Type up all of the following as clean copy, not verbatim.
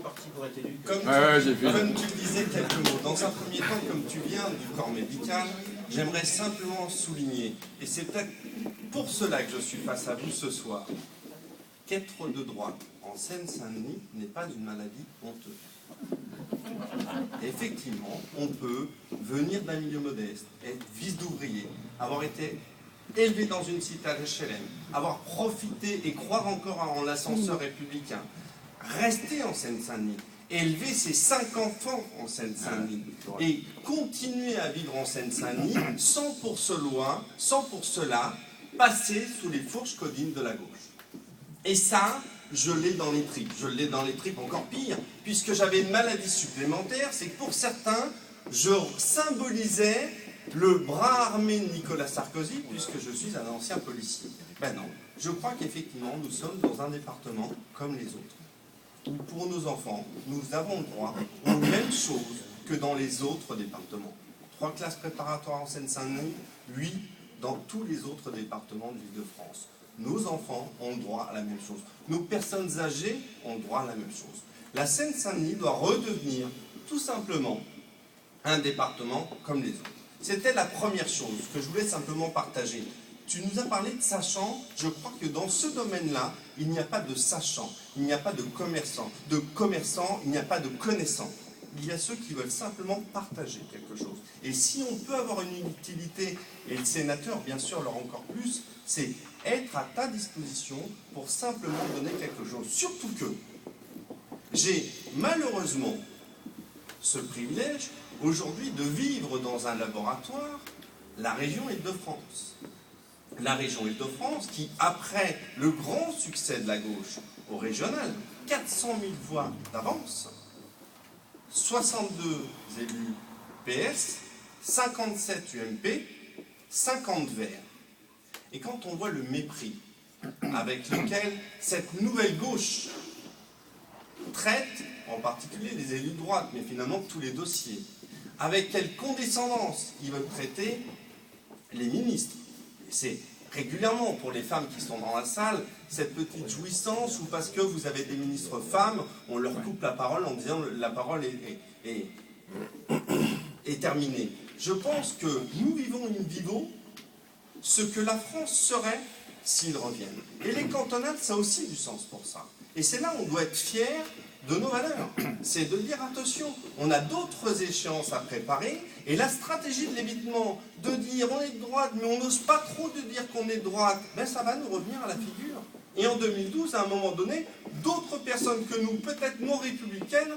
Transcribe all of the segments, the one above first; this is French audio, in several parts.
parti pour être élu. Comme tu disais quelques mots, dans un premier temps, comme tu viens du corps médical, j'aimerais simplement souligner, et c'est peut-être pour cela que je suis face à vous ce soir, qu'être de droite en Seine-Saint-Denis n'est pas une maladie honteuse. Effectivement, on peut venir d'un milieu modeste, être fils d'ouvrier, avoir été élevé dans une cité HLM, avoir profité et croire encore en l'ascenseur républicain, rester en Seine-Saint-Denis, élever ses 5 enfants en Seine-Saint-Denis et continuer à vivre en Seine-Saint-Denis sans pour cela passer sous les fourches codines de la gauche. Et ça, je l'ai dans les tripes. Je l'ai dans les tripes encore pire, puisque j'avais une maladie supplémentaire, c'est que pour certains, je symbolisais le bras armé de Nicolas Sarkozy, puisque je suis un ancien policier. Ben non, je crois qu'effectivement, nous sommes dans un département comme les autres, où pour nos enfants, nous avons le droit aux mêmes choses que dans les autres départements. 3 classes préparatoires en Seine-Saint-Denis, 8 dans tous les autres départements de l'Île-de-France. Nos enfants ont le droit à la même chose. Nos personnes âgées ont le droit à la même chose. La Seine-Saint-Denis doit redevenir tout simplement un département comme les autres. C'était la première chose que je voulais simplement partager. Tu nous as parlé de sachants. Je crois que dans ce domaine-là, il n'y a pas de sachants, il n'y a pas de commerçants. De commerçants, il n'y a pas de connaissants. Il y a ceux qui veulent simplement partager quelque chose. Et si on peut avoir une utilité, et le sénateur, bien sûr, leur encore plus, c'est être à ta disposition pour simplement donner quelque chose. Surtout que j'ai malheureusement ce privilège aujourd'hui de vivre dans un laboratoire, la région Île-de-France. La région Île-de-France qui, après le grand succès de la gauche au régional, 400 000 voix d'avance, 62 élus PS, 57 UMP, 50 Verts. Et quand on voit le mépris avec lequel cette nouvelle gauche traite, en particulier les élus de droite, mais finalement tous les dossiers, avec quelle condescendance ils veulent traiter les ministres. C'est régulièrement, pour les femmes qui sont dans la salle, cette petite jouissance où parce que vous avez des ministres femmes, on leur coupe la parole en disant la parole est terminée. Je pense que nous vivons ce que la France serait s'ils reviennent. Et les cantonales, ça a aussi du sens pour ça. Et c'est là où on doit être fier de nos valeurs. C'est de dire attention, on a d'autres échéances à préparer, et la stratégie de l'évitement, de dire on est de droite, mais on n'ose pas trop de dire qu'on est de droite, ben ça va nous revenir à la figure. Et en 2012, à un moment donné, d'autres personnes que nous, peut-être non républicaines,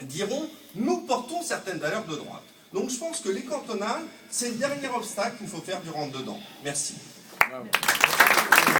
diront nous portons certaines valeurs de droite. Donc je pense que les cantonales, c'est le dernier obstacle qu'il faut faire du rentre-dedans. Merci.